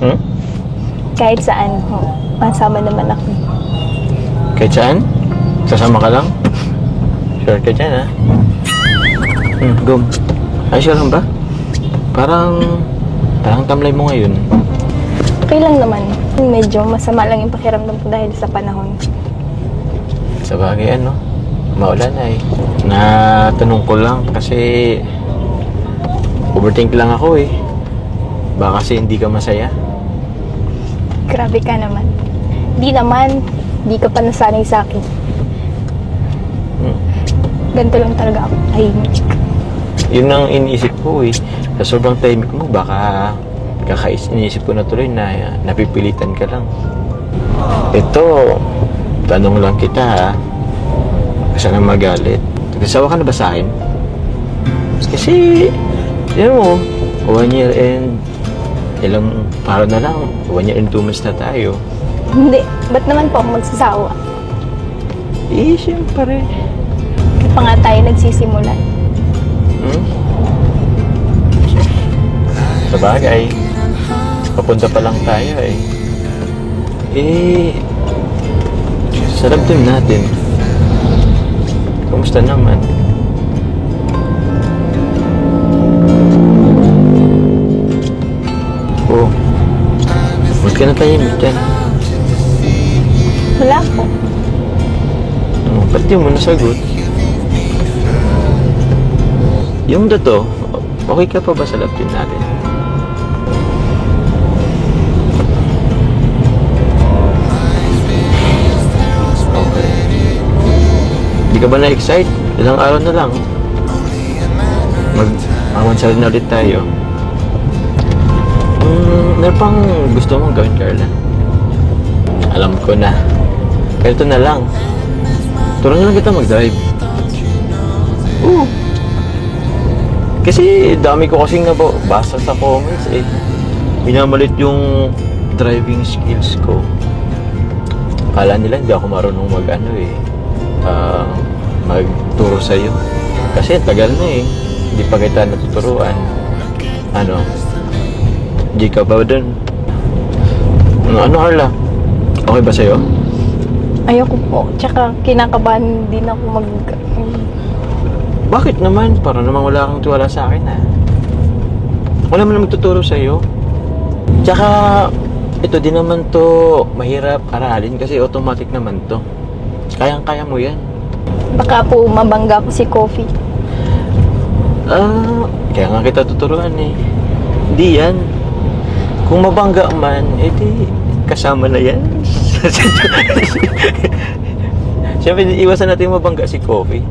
Hmm? Kahit saan ho. Masama naman ako. Kahit saan? Sasama ka lang? Sure ka dyan, ha? Gum. Ay, sure lang ba? Parang tamlay mo ngayon. Okay lang naman. Medyo masama lang yung pakiramdam ko dahil sa panahon. Sa bagay, ano? Maulan na eh. Natanong ko lang kasi overthink lang ako eh. Baka kasi hindi ka masaya. Grabe ka naman. Di naman. Di ka pa nasanay sa akin. Ganito lang talaga ako. Tahimik. Yun ang iniisip ko eh. Sa sobrang tahimik mo, baka iniisip ko na tuloy na napipilitan ka lang. Ito, tanong lang kita ha. Kasi na magalit. Nagsasawa ka na ba sa akin? Kasi, yun mo, 1 year and ilang araw na lang, 1 year and 2 months na tayo. Hindi. Ba't naman po ako magsasawa? Eh, siyempre. Di pa nga tayo nagsisimulan. Sa bagay, papunta pa lang tayo eh. Sa love team natin, kumusta naman? Oh, ba't ka na tahimik dyan? Wala po. Ba't di mo nasagot? Yung dato, okay ka pa ba sa love team natin? Okay. Di ka ba na-excite? Ilang araw na lang. Mag-amansal na ulit tayo. Meron pang gusto mong gawin, Carla? Alam ko na. Kaya ito na lang. Turuan na lang kita mag-drive. Kasi dami ko kasing nabasa sa comments eh. Minamalit yung driving skills ko. Kala nila hindi ako marunong magturo sa'yo. Kasi tagal na eh. Hindi pa kita natuturuan. Di ka ba dun? Carla? Okay ba sa'yo? Ayoko po. Tsaka kinakabahan din ako Bakit naman? Para naman wala kang tiwala sa akin ha. Wala man magtuturo sa'yo. Tsaka ito din naman to mahirap aralin kasi automatic naman to. Kayang-kaya mo yan. Baka po mabangga ko si Coffee. Kaya nga kita tuturuan eh. Hindi yan. Kung mabangga man, edi kasama na yan. Siyempre, iwasan natin mabangga si Coffee.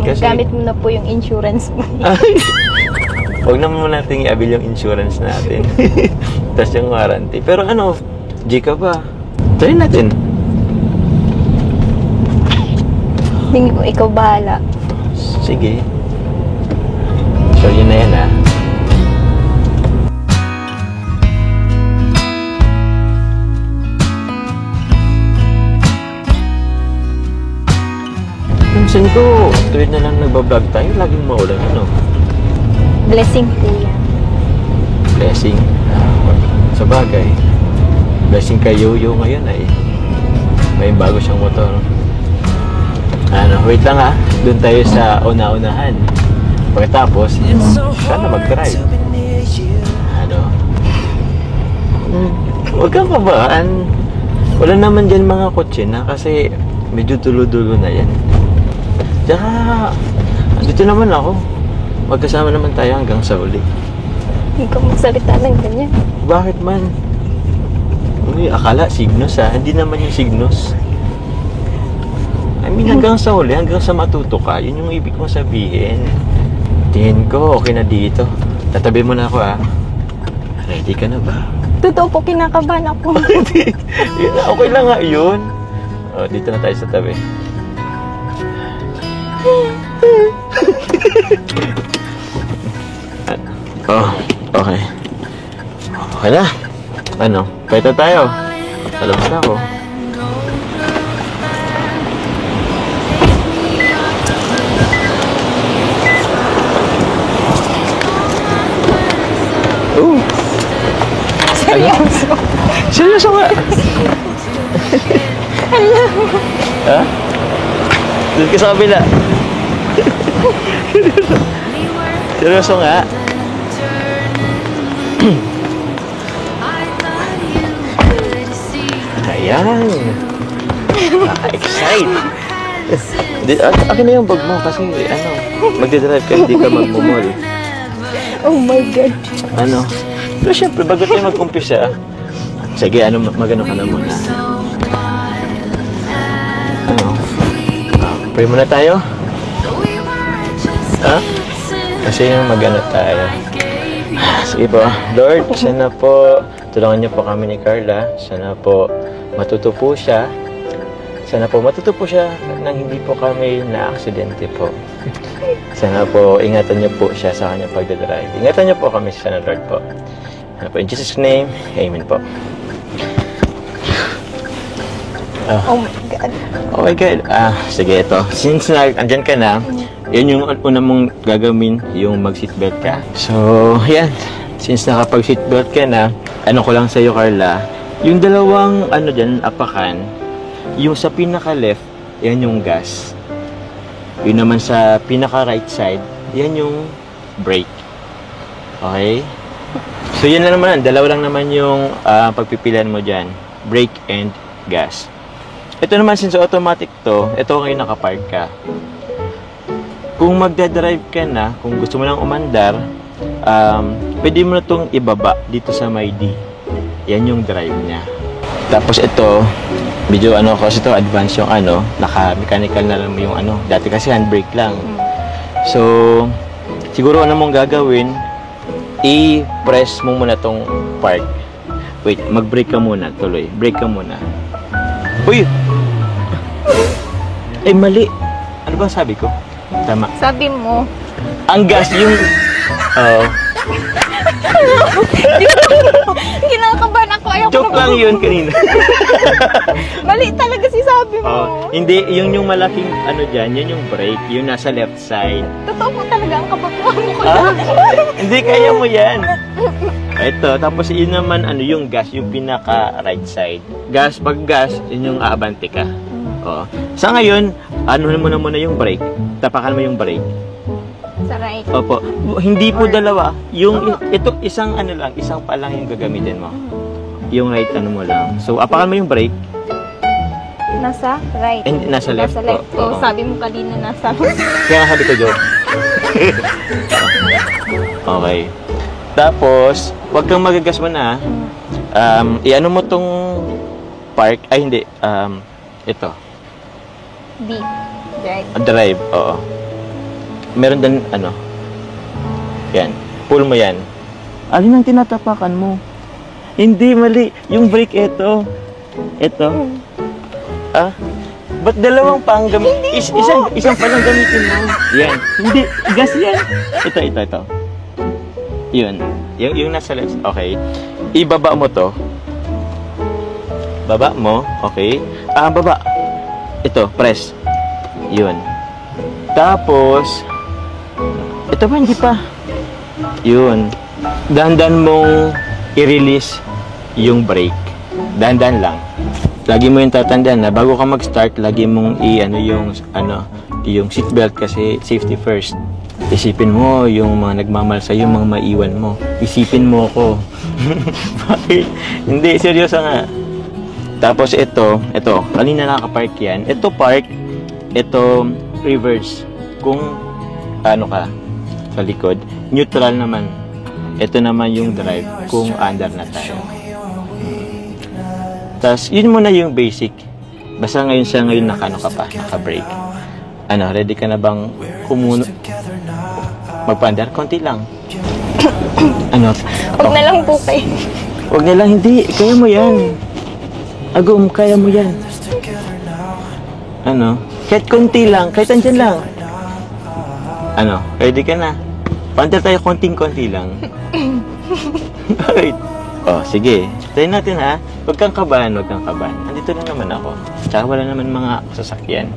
Kasi Gamit mo na po yung insurance mo. Huwag naman natin i-abil yung insurance natin. Tapos yung warranty. Pero G ka ba? Try natin. Hindi ko, ikaw bahala. Sige. Sure yun na yan ha. Minsan ko, tuwid na lang nagbablog tayo, laging maulan, Blessing po yan. Blessing? Sa bagay. Blessing kay Yoyo ngayon ay may bago siyang motor. Wait lang ha. Doon tayo sa una-unahan. Pagkatapos, sana mag-drive. Huwag kang kabaan. Wala naman dyan mga kotse na kasi medyo dulo-dulo na yan. Tsaka, dito naman ako. Magkasama naman tayo hanggang sa uli. Hindi ko magsalita ng ganyan. Bakit man? Akala signos ha. Hindi naman yung signos. I mean, hanggang sa uli, hanggang sa matuto ka. Yun yung ibig kong sabihin. Tingin ko, okay na dito. Tatabi mo na ako ha. Ready ka na ba? Totoo po, kinakabahan ako. Okay lang nga yun. Dito na tayo sa tabi. Okay. Okay na. Pwede tayo. Talabas na ako. Seryoso. Seryoso nga. Ha? Doon ka sa kabila. Seryoso nga. Ayan. Naka-excite. Akin na yung bag mo kasi ano, magdadrive ka, hindi ka magmumol. Oh my God. Ano? Pero syempre, bago tayo mag-umpisa, sige, ano, magano ka na muna. Ano? Pray muna tayo? Ha? Kasi magano tayo. Sige po. Lord, sana po, tulungan niyo po kami ni Carla. Sana po, matuto po siya. Sana po, matuto po siya nang hindi po kami na-aksidente po. Sana po, ingatan niyo po siya sa kanyang pagdadrive. Ingatan niyo po kami sa Lord po. Ano po, in Jesus' name, Amen po. Oh my God. Oh my God. Sige, ito. Since andyan ka na, yun yung una mong gagawin, yung mag-seatbelt ka. So, yan. Since nakapag-seatbelt ka na, ano ko lang sa'yo, Carla, yung dalawang, ano dyan, apakan, yung sa pinaka-left, yan yung gas. Yun naman sa pinaka-right side, yan yung brake. Okay? So, yan lang naman. Dalawa lang naman yung pagpipilian mo dyan. Brake and gas. Ito naman, since automatic to, ito ngayon nakapark ka. Kung magdadrive ka na, kung gusto mo lang umandar, pwede mo na itong ibaba dito sa may D. Yan yung drive niya. Tapos ito, medyo ano, kasi ito advance yung ano, naka-mechanical na lang yung ano. Dati kasi handbrake lang. So, siguro ano mong gagawin, i-press mo muna tong park. Wait, mag-brake ka muna, tuloy. Brake ka muna. Uy! Ay, mali. Ano ba sabi ko? Tama. Sabi mo. Ang gas yung... Oo. Kinakabahan ako. Ayaw ko Joke lang yun kanina. Mali talaga si sabi mo. Hindi, yung malaking ano dyan, yun yung brake. Yung nasa left side. Totoo po talaga ang kabatuan mo ko. Hindi, kaya mo yan. Ito, tapos yun naman, ano, yung gas, yung pinaka right side. Gas, pag gas, yun yung aabante ka. Oo. Sa ngayon, ano mo na muna yung brake. Tapakan mo yung brake. Sa right. Opo. Hindi po dalawa. Yung, ito, isang ano lang, isang pa lang yung gagamitin mo. Yung right, ano mo lang. So, apakan mo yung brake. Nasa right. And, nasa left. Nasa left. Oo. Sabi mo kanina nasa... Kaya sabi ko, Joe. Okay. Tapos, wag kang magagas mo na. I-ano mo tong park. Ay, hindi. Ito. D. Drive. Drive, oo. Meron din, ano. Yan. Pull mo yan. Alin ang tinatapakan mo? Hindi, mali. Yung brake, ito. Ito. Ba't dalawang pang gamitin? Isang pa lang gamitin mo. Yan. Hindi, gas yan. Ito. Yun. Yung nasa left. Okay. Ibaba mo to. Baba mo. Okay. Baba. Ito, press. Yun. Tapos, ito ba, hindi pa. Yun. Dahan-dahan mong i-release yung brake. Dahan-dahan lang. Lagi mo yung tatandaan na bago ka mag-start, lagi mong yung seatbelt kasi safety first. Isipin mo yung mga nagmamahal sa'yo, yung mga maiwan mo. Isipin mo ko. Bakit? Hindi, seryoso nga. Tapos ito, kanina nakapark yan. Ito park, ito reverse. Kung ano ka, sa likod, neutral naman. Ito naman yung drive, kung under na tayo. Tapos, yun muna yung basic. Basta ngayon naka-brake. Ano, ready ka na bang magpa-under? Konti lang. Ano? Huwag na lang po kayo. Huwag na lang, hindi. Kaya mo yan. Agum, kaya mo yan. Ano? Kahit konti lang, kahit andyan lang. Ano? Ready ka na? Panda tayo konting-konti lang. Alright. Oh, sige. Try natin ha. Huwag kang kabahan. Andito na naman ako. Tsaka wala naman mga sasakyan.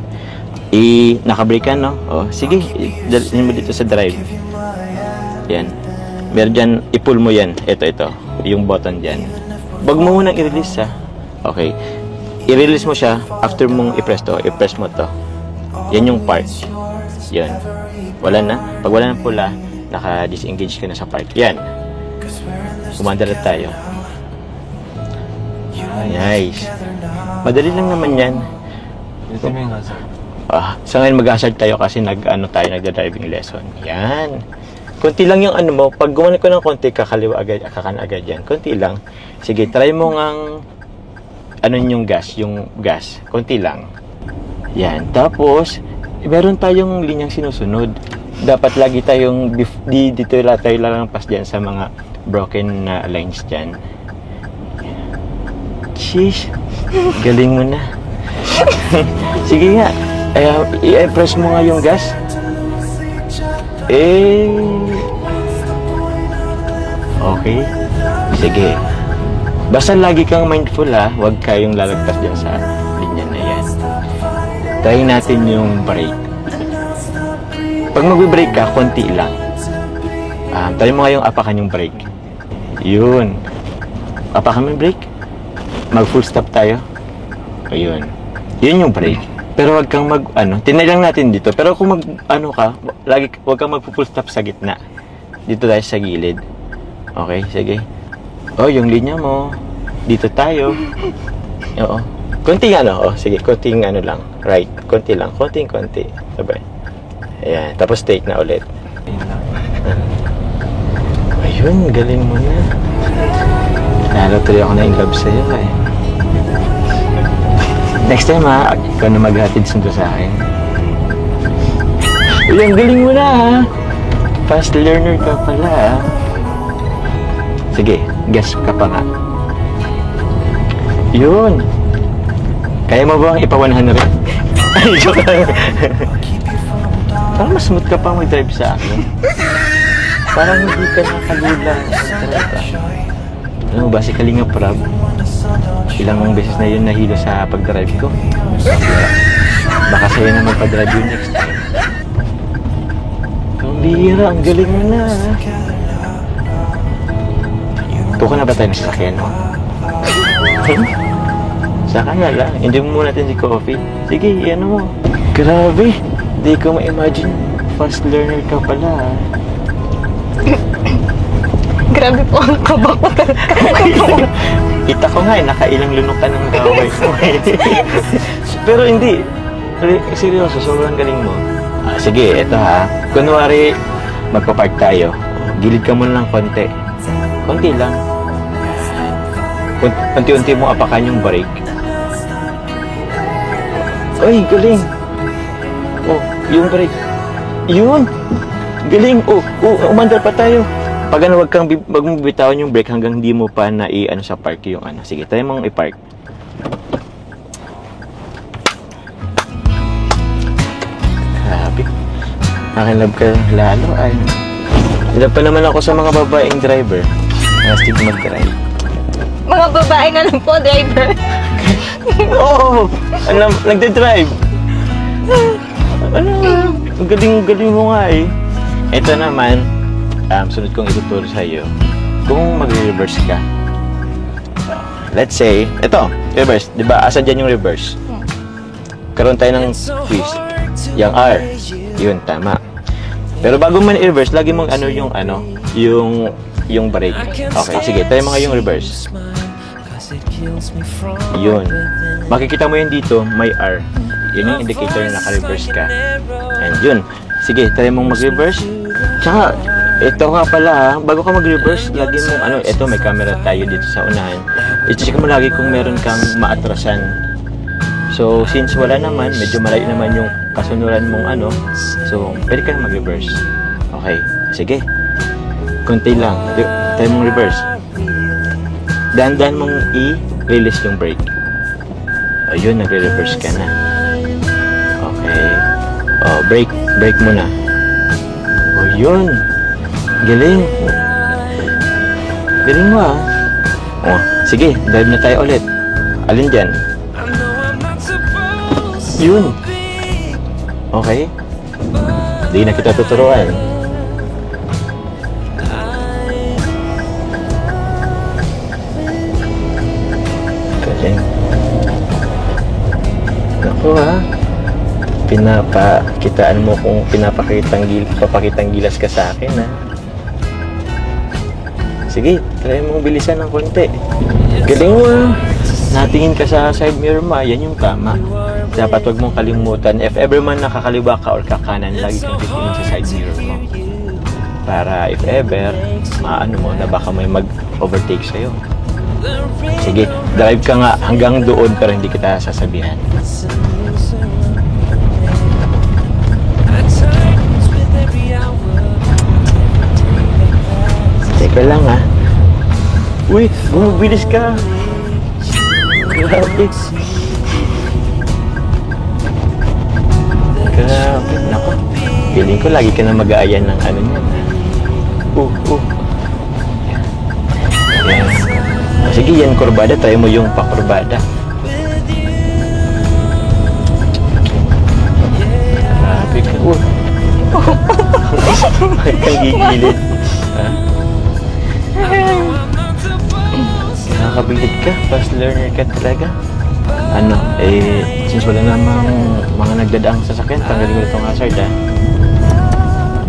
Naka-brake ka, no? Oh, sige. Dalhin mo dito sa drive. Yan. Meron dyan, i-pull mo yan. Ito. Yung button dyan. Wag mo munang i-release ha. Okay. I-release mo siya after mong i-press to. I-press mo to. Yan yung park. Yan. Wala na. Pag wala na pula, naka-disengage ka na sa park. Yan. Kumanda na tayo. Nice. Madali lang naman yan. Ito mo yung hazard. Sa ngayon mag-hazard tayo kasi nagda-driving lesson. Yan. Konti lang yung ano mo. Pag gumawa ko ng konti, kakaliwa agad, kakan agad yan. Konti lang. Sige, try mo ngang yung gas. Konti lang. Yan. Tapos, meron tayong linyang sinusunod. Dapat lagi tayong dito tayo lalampas dyan sa mga broken lines dyan. Sheesh. Galing mo na. Sige nga. I-press mo nga yung gas. Okay. Sige. Basta lagi kang mindful ha. Huwag kayong lalagpas dyan sa linya na yan. Try natin yung brake. Pag mag-brake ka, konti lang. Try mo nga yung apakan yung brake. Yun. Apakan mo yung brake. Mag-full stop tayo. Ayun. Yun yung brake. Pero wag kang tinay lang natin dito. Pero kung wag kang mag-full stop sa gitna. Dito tayo sa gilid. Okay, sige. Yung linya mo. Dito tayo. Oo. Konting sige, konting lang. Right, konti lang. Konti. Sabay. Ayan, tapos take na ulit. Ayun, galing mo na. Lalo tuloy ako na in love sa'yo eh. Next time ikaw na maghatid sundo sa akin. Uy, ang galing mo na ha. Fast learner ka pala ha. Sige, gas ka pa nga. Yun. Kaya mo ba ang ipa-100? Ay, joke lang. Parang mas smooth ka pa mag-drive sa akin. Parang hindi ka nakalula. Ano ba, si Kalinga Prab? Ilang beses na yun nahilo sa pag-drive ko. Baka sa'yo na magpa-drive yun next time. Ang bihira, ang galing mo na. Tuko na ba tayo na sasakyan mo? Saka na lang, hindi mo muna natin si Coffee. Sige, mo. Grabe, di ko ma-imagine. Fast learner ka pala. Grabe po ang kaba ko talaga. Kita ko nga nakailang lunok ka ng kaway mo Pero hindi. Seryoso, sobrang galing mo. Sige, eto ha. Kunwari, magpapark tayo. Gilid ka muna ng konti. Konti lang. Unti-unti mo apakan yung brake. Ay, galing. Yung brake. Yun. Galing. Umandar pa tayo. Pag wag kang magbibitawan yung brake hanggang hindi mo pa na sa park yung Sige, tayo mong i-park. Grabe. Nakinlove ka lalo ay. Love pa naman ako sa mga babaeng driver. Nastig mag-drive. Mga babae nga lang po, driver. Oo! Nagde-drive. Ang galing mo nga eh. Ito naman, sunod kong ituturo sa iyo. Kung mag-reverse ka. Let's say, ito, reverse. Diba, asa dyan yung reverse? Karoon tayo ng twist. Yung R. Yun, tama. Pero bago man i-reverse, lagi mong yung brake. Okay, sige, tayo mga yung reverse. Yun. Makikita mo yun dito, may R. Yun yung indicator na naka-reverse ka. And yun. Sige, tayo mong mag-reverse. Tsaka, ito nga pala ha, bago ka mag-reverse, lagi mong ito may camera tayo dito sa unahan. I-check mo lagi kung meron kang maatrasan. So, since wala naman, medyo malayo naman yung kasunuran mong so, pwede ka na mag-reverse. Okay, sige. Konti lang. Tayo mong reverse. Dahan-dahan mong i-release yung brake. Ayun, nagre-reverse ka na. Okay. Brake mo na. Yun. Galing. Galing mo sige, drive na tayo ulit. Alin dyan? Yun. Okay. Hindi na kita tuturuan. Yan. Naku ha. Pinapakitaan mo kung papakitang gilas ka sa akin ha. Sige, try mong bilisan ng konti. Galing mo ha. Natingin ka sa side mirror mo, yan yung tama. Dapat wag mong kalimutan. If ever man nakakaliwa ka or kakanan, lagi kang titingin sa side mirror mo. Para if ever, maano mo na baka may mag-overtake sa'yo. Sige, drive ka nga hanggang doon pero hindi kita sasabihan. Teka lang ha. Uy, bumibilis ka. Grabe. Grabe. Naku. Feeling ko lagi ka na mag-aayan ng ano niyan. Yan. Sige, yan kurbada. Tayo mo yung pakurbada. Grabe ka. Bakit kang gigilid? Ha? Nakakabilid ka, fast learner ka talaga. Ano, since wala namang mga nagdadaang sasakyan, tanggalin mo itong hazard ha.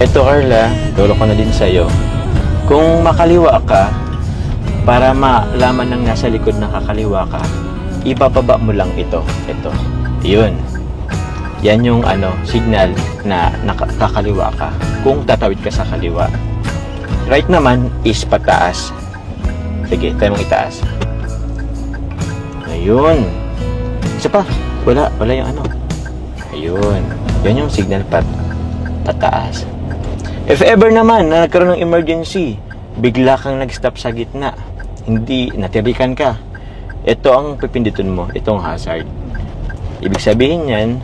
Ito Carla, lolo ko na din sa'yo. Kung makaliwa ka, para malaman ng nasa likod na kakaliwa ka, ibababa mo lang ito. Ito. Yun. Yan yung signal na nakakaliwa ka. Kung tatawid ka sa kaliwa. Right naman is pataas. Sige, tayo mong itaas. Ayun. Isa pa. Wala yung Ayun. Yan yung signal pataas. If ever naman na nagkaroon ng emergency, bigla kang nag-stop sa gitna, hindi natirikan ka, ito ang pipindutin mo, itong hazard. Ibig sabihin yan,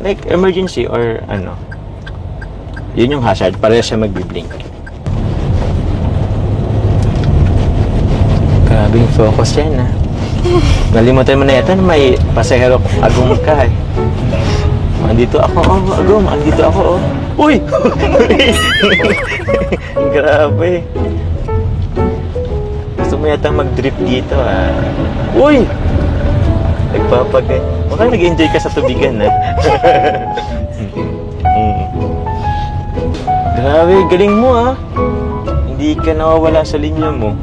like emergency or yun yung hazard, para siya magbiblink. Grabing focus yan ha. Nalimutan mo na yata na may pasahero agong ka eh. Andito ako, agong, andito ako Uy! Grabe. Gusto mo yata mag-drip dito ha. Uy! Nagpapagay. Baka nag-enjoy ka sa tubigan ha. Grabe, galing mo ha. Hindi ka nawawala sa linya mo.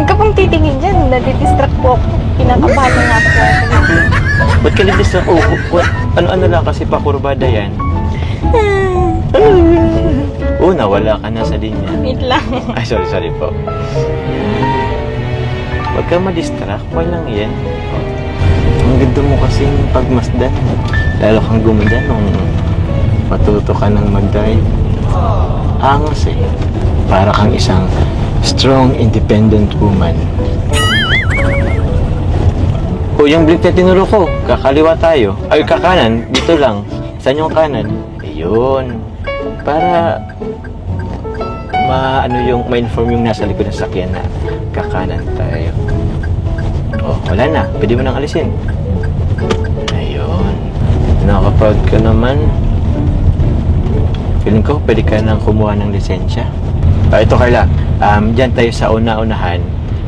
Kapag titingin dyan, nadidistract po ako. Kinakabahan na nga po ako. Ba't ka nadidistract? Ano lang kasi pakurbada yan. Nawala ka na sa linya. Wait lang. Ay, sorry po. Huwag ka ma-distract. Walang yan. Ang ganda mo kasing pagmasdan. Lalo kang gumanda nung matuto ka ng mag-drive. Angas eh. Para kang isang strong, independent woman. Yung blink na tinuro ko, kakaliwa tayo. Ay, kakanan, dito lang. Saan yung kanan? Ayun. Para ma-inform yung nasa likod ng sakyan na kakanan tayo. Wala na. Pwede mo nang alisin. Ayun. Nakapag ka naman. Feeling ko, pwede ka nang kumuha ng lisensya. Ito Carla, dyan tayo sa una-unahan.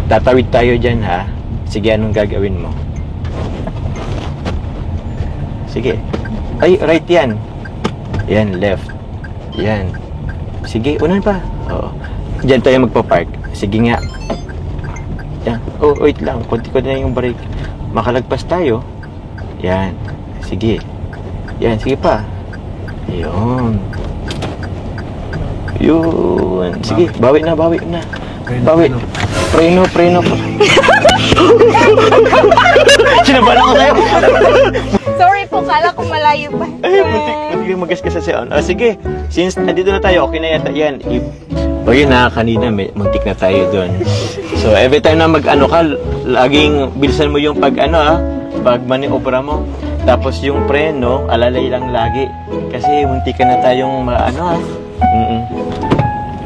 Tatawid tayo dyan ha. Sige, anong gagawin mo? Sige. Ay, right yan. Yan, left. Yan. Sige, unan pa. Oo. Dyan tayo magpa-park. Sige nga. Yan. Wait lang. Konti-konti na yung brake. Makalagpas tayo. Yan. Sige. Yan, sige pa. Ayun. Yun. Sige, bawi na. Bawi. Preno. Sinabalan ko kayo. Sorry po, kala ko malayo pa. Ay, muntik magasgas sa sound. Sige, since nandito na tayo, okay na yata yan. Yun na, kanina muntik na tayo doon. So, every time na mag-ano ka, laging bilisan mo yung pag maniobra mo. Tapos yung preno, alalay lang lagi. Kasi muntik ka na tayong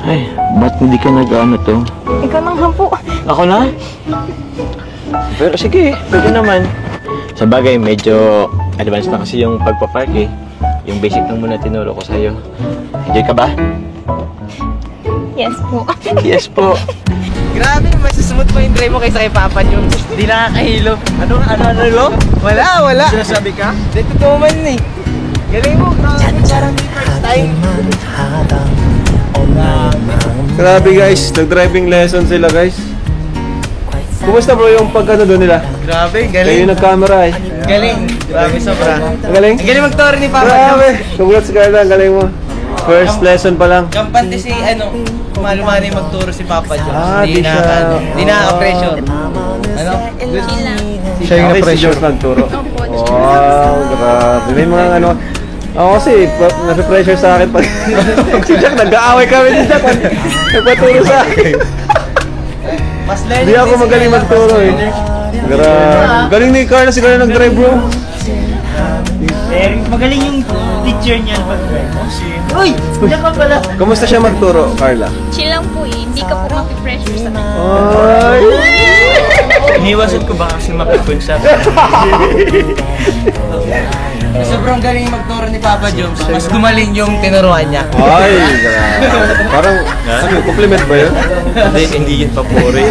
Ay, ba't hindi ka nag-ano to? Ikaw nang hampo. Ako na? Pero sige, pwede naman. Sa bagay, medyo advanced na kasi yung pagpapark eh. Yung basic lang muna tinuro ko sa'yo. Enjoy ka ba? Yes po. Yes po. Grabe, mas smooth mo yung drive mo kaysa kay Papa Jones. Di nakakahilo. Ano, lo? Wala. Sinasabi ka? Di totoo man eh. Galing mo, grabe, parang di first time. Grabe guys, nag-driving lesson sila guys. Kumusta bro yung pagkano doon nila? Grabe, Kayo galing. nag-camera eh. Galing. Grabe, sobra. Ang galing? Ang galing mag-tour ni Papa Grabe! Jones. Congrats Carla, ang galing mo. First lesson pa lang. Kampante si, kumalo-malo yung magturo si Papa Jones. Di siya. Di nakaka-pressure. Ano? Good. Siya yung na-pressure nagturo. Opo. Wow, grabe. May mga ano. Ako kasi, na-pressure sa akin pag si Jack, nag-aaway kami ni Jack. Nagpaturo sa akin. Mas learning Hindi ako din si magaling Carla, magturo mas eh. learner. Grabe. Galing ni Carla, si Carla nag-drive bro. Magaling yung teacher niyan pag-drive. Uy! Diyan ka pala! Kamusta siya magturo, Carla? Chill lang po eh. Hindi ka po mapipressure sa kanya. Ay! Iniwasan ko ba kasi mapipun siya? Sobrang galing magturo ni Papa Jones. Mas gumaling yung tinuruan niya. Ay, grabe. Parang, ano, compliment ba yun? Hindi yun papuri.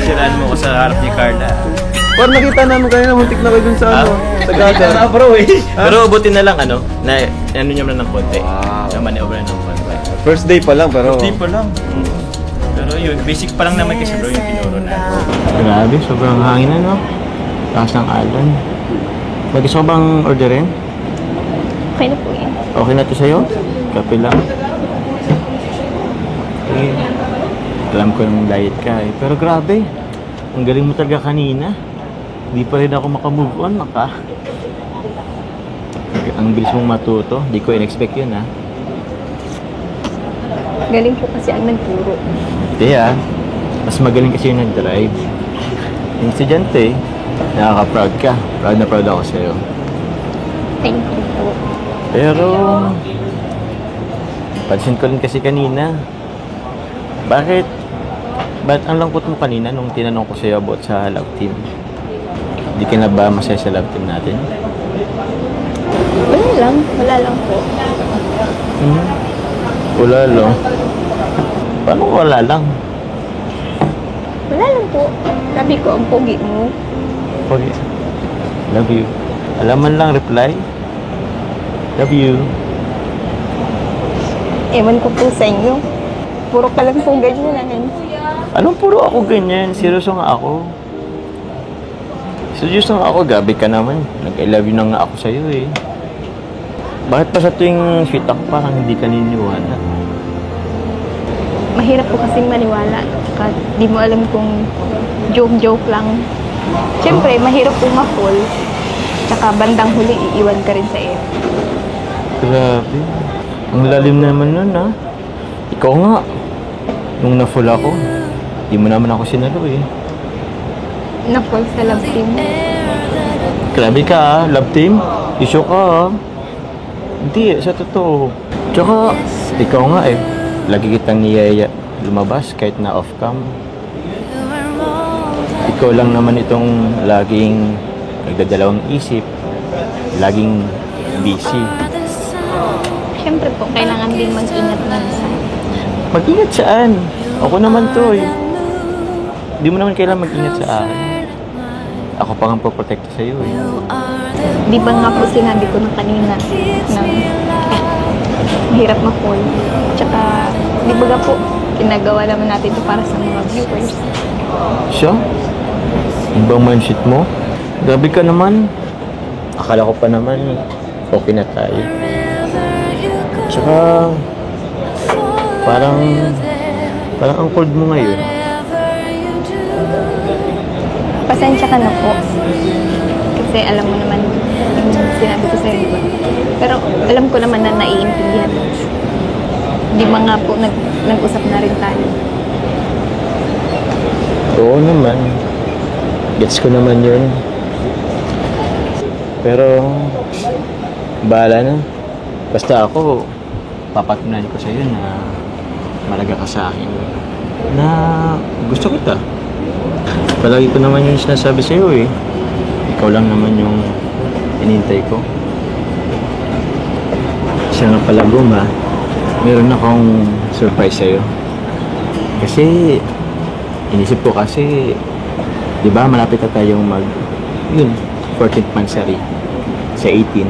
Siraan mo ko sa harap ni Carla. Parang nakita namin kanina, muntik na kayo dun sa ano, sa gada. bro eh. Pero buti na lang na ano niya man ng konti. Wow. Na maneuver ng konti. First day pa lang, pero... Hindi pa lang. Pero yun, basic pa lang naman kasi bro yung tinuro na. Grabe, sobrang hangin na, no? Taas ng alon. Mag-gusto ko bang orderin? Okay na po yan. Okay na to sa'yo? Kape lang. Eh, alam ko yung diet ka eh. Pero grabe, ang galing mo talaga kanina. Hindi pa rin ako makamove on, Ang bilis mong matuto. Hindi ko in-expect yun, ha? Galing po kasi ang nagturo. Hindi, mas magaling kasi yung nag-drive. Yung estudyante, nakaka-proud ka. Proud na proud ako sa'yo. Thank you po. Pero, pansin ko rin kasi kanina. Bakit ang lungkot mo kanina nung tinanong ko sa'yo about sa love team? Hindi ka na ba masaya sa love team natin? Wala lang po. Wala lang. Paano wala lang? Wala lang po. Sabi ko, ang pogi mo. Okay. Love you. Alaman lang reply. Love you. Ewan ko po sa inyo. Puro ka lang po ganyan. Anong puro ako ganyan? Seryoso nga ako. Seryoso nga ako. Gabi ka naman. Nag-I love you na nga ako sa'yo eh. Bakit pa sa tuwing sweet ako parang hindi ka niniwala? Mahirap po kasing maniwala. Tsaka di mo alam kung joke-joke lang. Siyempre, mahirap po ma-fall. Tsaka bandang huli, iiwan ka rin sa air. Grabe. Ang lalim naman nun, ha? Ikaw nga. Nung na-full ako, di mo naman ako sinalo, eh. Na-fall sa love team. Grabe ka, ha? Love team? Isyo ka, ha? Hindi, sa totoo. Tsaka, ikaw nga, eh. Lagi kitang niyaya lumabas kahit na off-cam. Ikaw lang naman itong laging nagdadalawang isip. Laging busy. Siyempre po, kailangan din mag-ingat minsan. Mag-ingat saan? Ako naman to eh. Hindi mo naman kailangan mag-ingat sa akin. Ako pa nga po-protect sa'yo eh. Di ba nga po sinabi ko na kanina na mahirap ma-fall. Tsaka, di ba nga po, ginagawa naman natin ito para sa mga viewers. Siya? Ibang mindset mo? Grabe ka naman. Akala ko pa naman okay na tayo. Tsaka, parang ang cold mo ngayon. Pasensya ka na po. Kasi alam mo naman yung sinabi ko sa'yo, di ba? Pero alam ko naman na naiintindihan mo. Di ba nga po, nag-usap na rin tayo. Oo naman. Gets ko naman yun. Pero, bahala na. Basta ako, papatunayan ko sa'yo na malaga ka sa akin. Na gusto kita. Palagi ko naman yung sinasabi sa'yo eh. Ikaw lang naman yung inintay ko. Siya nga pala, Guma. Meron akong surprise sa'yo. Kasi, inisip ko kasi, di ba, malapit na tayong yun, 14th monthsary sa 18.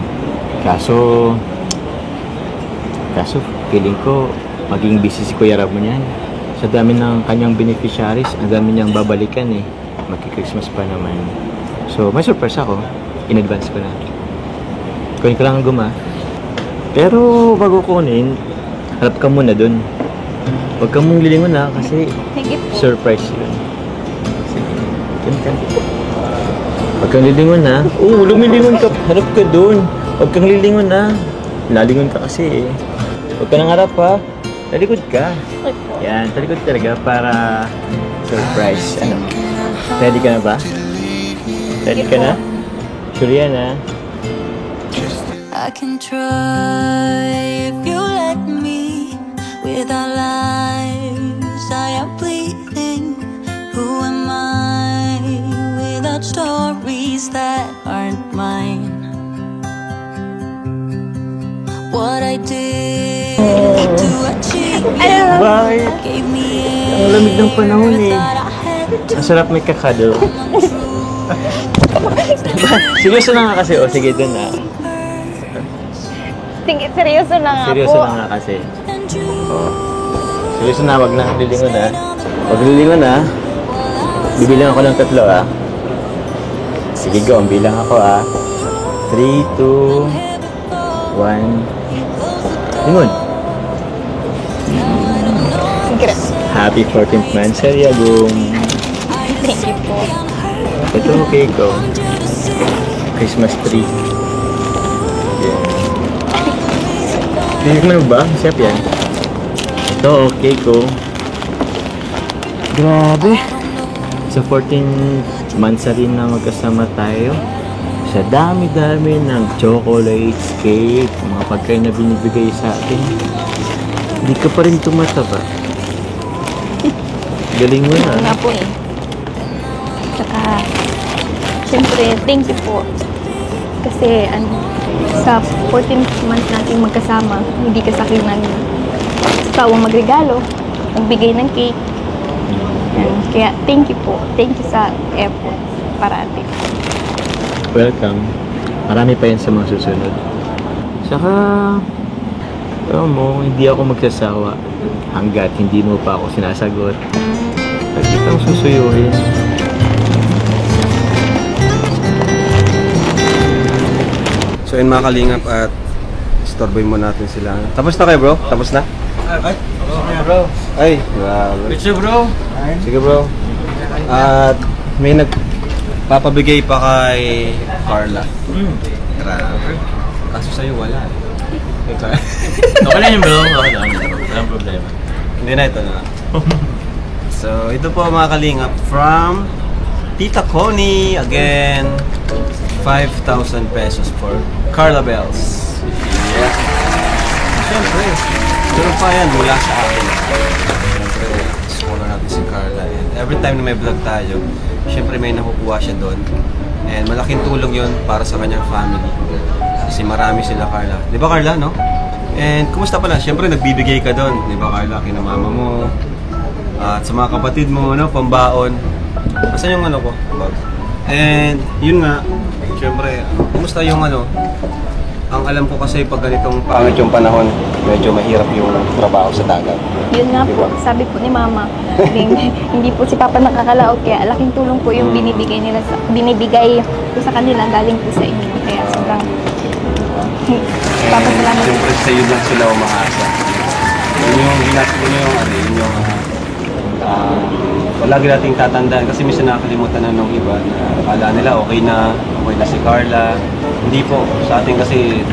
Kaso, feeling ko, maging busy si Kuya Rab mo niyan. Sa dami ng kanyang beneficiaries, ang dami niyang babalikan eh. Magki-Christmas pa naman. So, may surprise ako. In advance ko na. Kunin ko lang ang guma. Pero, bago kunin, harap ka muna dun. Huwag kang mong lilingon na kasi Sige po. surprise yun. Sige. Dun ka. Huwag kang lilingon na. Oo, lumilingon ka. Harap ka dun. Huwag kang lilingon na. Lalingon ka kasi eh. Huwag ka nang harap ha. Talikod ka. Yan, talikod talaga para surprise. Ano? Ready ka na ba? Ready ka na? Sure yan ha? I can try if you let me. Without lies, I am bleeding. Who am I without stories that aren't mine? What I did to achieve you Bakit? gave me Ang lamig ng panahon eh. that I had to Ang sarap may kakado. Seryoso na nga kasi. O, sige dun na. Sige, seryoso na nga Seryoso po. na nga kasi. O. Seryoso na, wag na. Lilingon na. Wag lilingon na. Bibilang ako ng 3 ah. Sige go, bilang ako ah. 3, 2, 1. Lingon. Sige. Happy 14th monthsary, Agong. Thank you po. Ito, okay ko. Christmas tree. Yeah. Tinig mo ba? Masarap yan. Ito, okay ko. Grabe. Sa 14 monthsary na magkasama tayo. Sa dami-dami ng chocolates, cake, mga pagkain na binibigay sa atin. Hindi ka pa rin tumataba. Galing mo Ano na. nga po eh. Saka, siyempre, thank you po. Kasi, sa 14th month natin magkasama, hindi ka sa akin sawang magregalo, magbigay ng cake. Yan. Kaya, thank you po. Thank you sa effort para atin. Welcome. Marami pa yan sa mga susunod. Saka, alam mo, hindi ako magsasawa hanggat hindi mo pa ako sinasagot. Lagi kang susuyuhin. So yun mga kalingap at istorboy mo natin sila. Tapos na kayo bro? Tapos na? Ay, bro. Ay, grabe. Picture, bro. Sige bro. At may nagpapabigay pa kay Carla. Grabe. Kaso sa'yo wala. Ito. Okay lang yun, bro. Okay lang. Walang problema. Hindi na, ito na. So ito po mga kalingap from Tita Connie. Again, 5,000 pesos for Carla Bells. Yeah. Siyempre, meron pa yan mula sa akin. Siyempre, sumula natin si Carla. And every time na may vlog tayo, siyempre may nakukuha siya doon. And malaking tulong yun para sa kanyang family. Kasi marami sila, Carla. Di ba, Carla, no? And kumusta pala? Siyempre, nagbibigay ka doon. Di ba, Carla? Kina mama mo. At sa mga kapatid mo, no? Pambaon. Asan yung ano ko? Bag. And yun nga, siyempre, kumusta yung ano? Ang alam ko kasi pag ganitong pangit yung panahon, medyo mahirap yung trabaho sa dagat. Yun nga po, sabi po ni Mama, hindi po si Papa nakakalaot, kaya laking tulong po yung binibigay ko sa kanila galing po sa inyo. Kaya sobrang papasalamat po. Siyempre sa iyo lang sila umaasa. Yun yung yun yung lagi nating tatandaan kasi minsan nakakalimutan na ng iba na akala nila okay na si Carla. Hindi po, sa atin kasi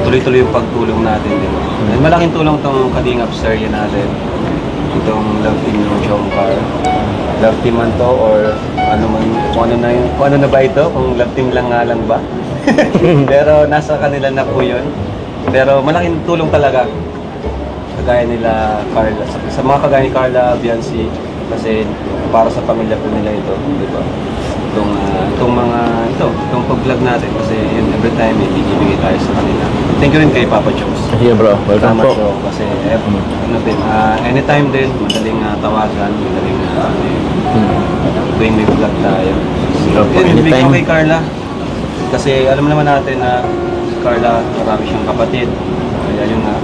tuloy-tuloy yung pagtulong natin, di ba? And malaking tulong tong Kalingap serye natin. Itong Love Team ng Jomcar. Love Team man to or ano man, kung ano na ba ito? Kung Love Team lang nga lang ba? Pero nasa kanila na po yun. Pero malaking tulong talaga. Kagaya nila Carla, sa mga kagaya ni Carla, Biancy, kasi para sa pamilya po nila ito, di ba? Itong pag-vlog natin kasi yun, every time may bibigay tayo sa kanila. Thank you rin kay Papa Jones. Sige bro, welcome Salamat po. bro, kasi ano din, anytime din, madaling tawagan, madaling tuwing may vlog tayo. Opo, Yun, bigyan anytime. ko kay Carla. Kasi alam naman natin na si Carla, marami siyang kapatid. Kaya yun nga,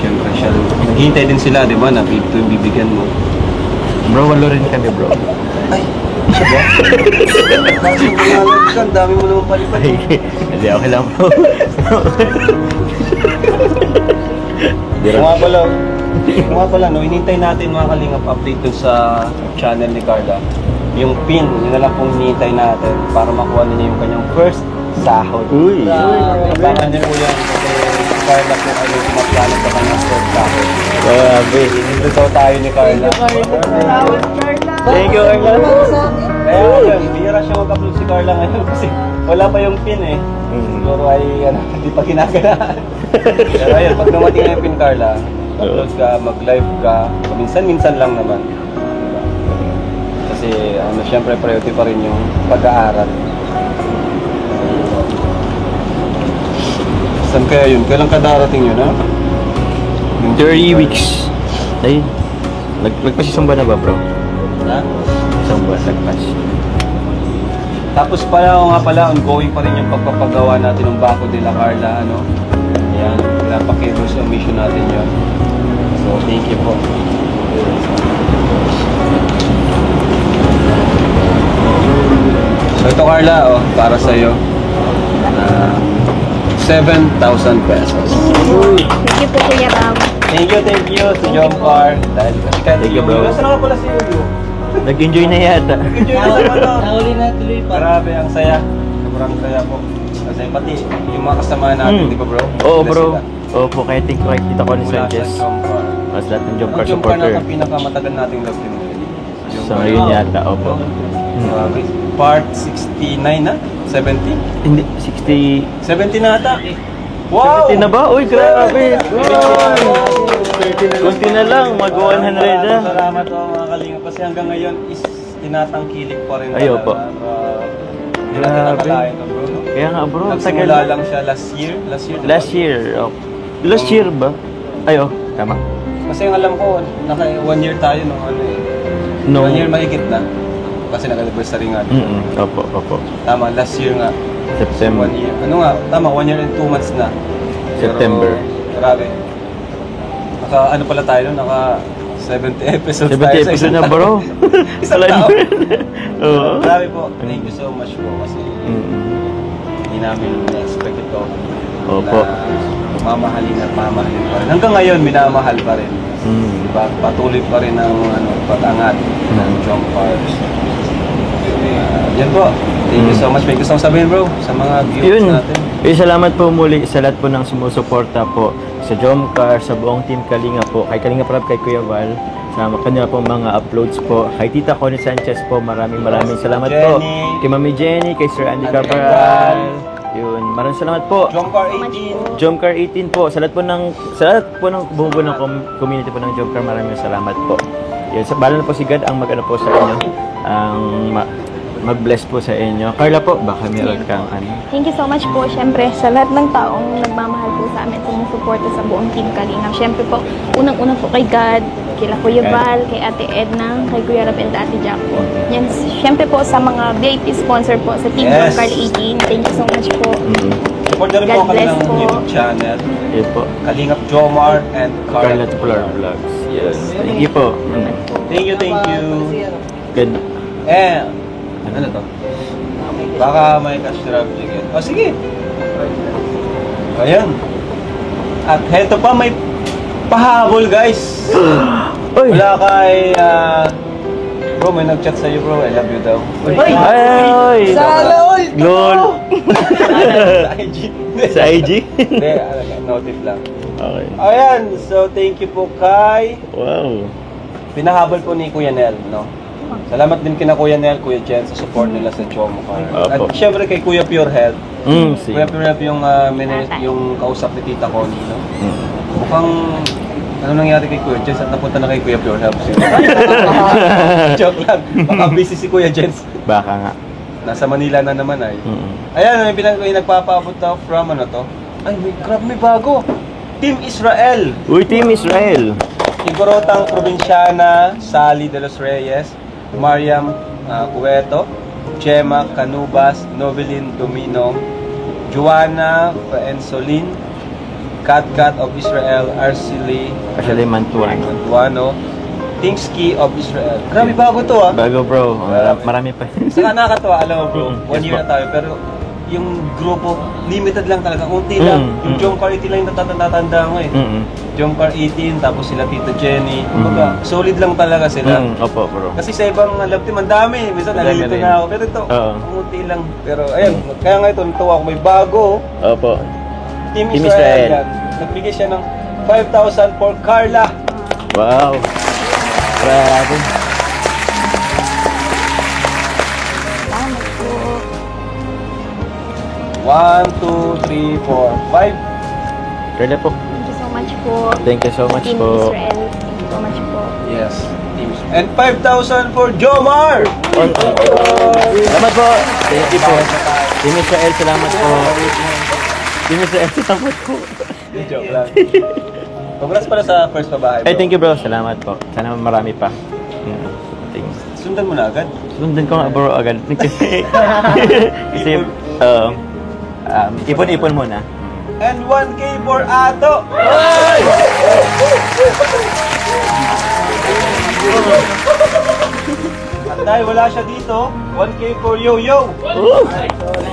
siyempre siya, naghihintay din sila, di ba, na tuwing bibigyan mo. Bro, walo rin kami bro. Ay, siya ba? Kasi bumalag ka, ang dami mo naman palipad. Hindi, okay lang bro. Kung nga pala, no, hinintay natin mga kalingap update dun sa channel ni Carla. Yung pin, yun na lang pong hinintay natin para makuha niya yung kanyang first sahod. Uy! Abangan niyo po yan kasi si Carla po ay yung pinaplano sa kanyang first sahod. Grabe. Ito tayo ni Carla. Thank you, Carla. Kaya yun, bihira siya mag-upload si Carla ngayon kasi wala pa yung pin eh. Siguro ay hindi pa ginaganaan. Pero ayun, pag dumating na yung pin Carla, upload ka, mag-live ka, minsan-minsan lang naman. Kasi syempre priority pa rin yung pag-aaral. Saan kaya yun? Kailan ka darating yun, ha? 30 weeks. Ayun. Nagpas isang buwan na ba bro? Ha? Isang buwan, nagpas. Tapos ongoing pa rin yung pagpapagawa natin ng Banco de la Carla, ano? Yan, napakiros yung mission natin yun. So, thank you po. So, ito Carla, para sa'yo. 7,000 pesos. Thank you po, Kuya Ram. Thank you, si John Carr. Dahil kasi kahit Thank you, bro. Nasaan nga pala si Yuyo? Nag-enjoy na yata. Enjoy na sa ano? Nahuli na tuloy pa. Grabe, ang saya. Sobrang saya po. Kasi pati yung mga kasama natin, di ba bro? Oo Sila bro. sila. Opo, kaya think ko kita ko ni Mula Sanchez. sa John Carr. Mas lahat ng Jump Car Ang John Carr supporter. na ang pinakamatagal nating love team. Sa ngayon yata, opo. Grabe. Part 69 na? 70? Hindi, 60... 70 na ata. Wow! 70 na ba? Uy, grabe! Kunti na lang, mag-100 na. Salamat po mga kalinga kasi hanggang ngayon is tinatangkilik pa rin. Ay, opo. Hindi natin nakalain to bro. No? Kaya nga bro, tagal. Nagsimula lang siya last year. Last year. Oh. Last year ba? Ay, oh, tama. Kasi ang alam ko, naka 1 year tayo nung ano eh. No. 1 year mahigit na. Kasi nag-anniversary nga. Opo, opo. Tama, last year nga. September. 1 year. Ano nga, tama, 1 year and 2 months na. September. Pero, grabe. Ano pala tayo nun? Naka 70 episodes 70 tayo sa episode isang na bro. Isang Wala taon. na. Oo. Grabe po. Thank you so much po kasi hindi namin na-expect ito. Opo. Na mamahalin at mamahalin pa rin. Hanggang ngayon, minamahal pa rin. Diba? Patuloy pa rin ang pag-angat ng Jump Cars. Yan po. Thank you so much. May gusto kong sabihin bro sa mga viewers Yun. natin. Salamat po muli sa lahat po ng sumusuporta po sa Jomcar, sa buong team Kalinga po, kay Kalinga Prab, kay Kuya Val, sa kanila po mga uploads po, kay Tita Connie Sanchez po, maraming salamat po. Jenny. Kay Mami Jenny, kay Sir Andy Andy Cabral. Yun, maraming salamat po. Jump Car 18. Jomcar 18 po, sa lahat po ng bumubuo ng community po ng Jomcar, maraming salamat po. Yun, bahala na po si God ang mag-ano po sa inyo, ang mag-bless po sa inyo. Carla po, baka meron kang ano. Thank you so much po, syempre, sa lahat ng taong nagmamahal po sa amin, sumusuporta sa buong Team Kalinga. Syempre po, unang-una po kay God, kila Kuya Val, kay Ate Edna, kay Kuya Rab and Ate Jack po. Yan, syempre po sa mga VIP sponsor po sa Team Yes. Jomcar 18. Thank you so much po. Support na rin po God kami bless ng po. YouTube channel. Yun po. Kalingap Jomar and Carla Carla Polar Vlogs. Yes. Thank you po. Thank you. Good. Ano to? Baka may cash drop again. O sige. Ayan. At heto pa, may pahabol guys. Uy! Wala kay bro, may nag-chat sa'yo bro. I love you daw. Ay! Sana all! LOL! Sa IG. Sa IG? Hindi, notif lang. Okay. Ayan, so thank you po kay Wow. pinahabol po ni Kuya Nel, no? Salamat din kina Kuya Nel, Kuya Jen sa support nila sa Jomcar. At Opo. syempre kay Kuya Pure Health. Si. Kuya Pure Health yung kausap ni Tita Connie, no? Mukhang ano nangyari kay Kuya Jens at napunta na kay Kuya Pure Health. Joke lang. Baka busy si Kuya Jens. Baka nga. nasa Manila na naman ay. Mm. Ayan, may nagpapaabot na from ano to? Ay, may bago. Team Israel. Uy, Team Israel. Igorotang Probinsyana, Sally de los Reyes, Mariam Cueto, Gemma Canubas, Novelin Dominong, Joanna Faensolin, Katkat of Israel, Arceli Mantuano, Tingsky of Israel. Grabe bago to ah. Bago bro, marami pa. Saka nakakatawa, alam mo bro, Mm, 1 yes, year po. na tayo, pero yung grupo, limited lang talaga, unti lang. Yung Jomcar 18 lang yung natatanda ko eh. Jomcar 18, tapos sila Tita Jenny. Kumbaga, solid lang talaga sila. Opo bro. Kasi sa ibang love team, ang dami. Minsan Madami nalilito rin. na ako. Pero ito, Oo. unti lang. Pero ayun, kaya nga ito, natuwa ako. May bago, Opo. Team Team Israel. Israel. Yan. Nagbigay siya ng 5,000 for Carla. Wow. Grabe. Salamat po. 1, 2, 3, 4, 5. Carla po. Thank you so much po. Thank you so much Team po. Israel. Thank you so much po. Yes. Team Israel. And 5,000 for Jomar. Salamat po. Thank you po. Team Israel, salamat po. Team Israel, salamat po. Joke lang. Congrats pala sa first pabahay, bro. Ay, thank you bro. Salamat po. Sana marami pa. Thanks. Sundan mo na agad. Sundan ko nga bro agad. Kasi, ipon-ipon muna. And 1K for Ato. At dahil wala siya dito, 1K for Yo-Yo. Yo!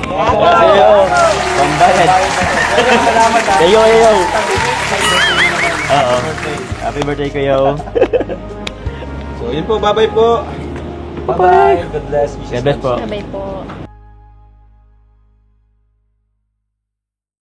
Pambayad. Salamat ha. Yo! Oo. Happy birthday ko, yo. So yun po, bye-bye po. Bye-bye. God bless. God bless po. Sabay po.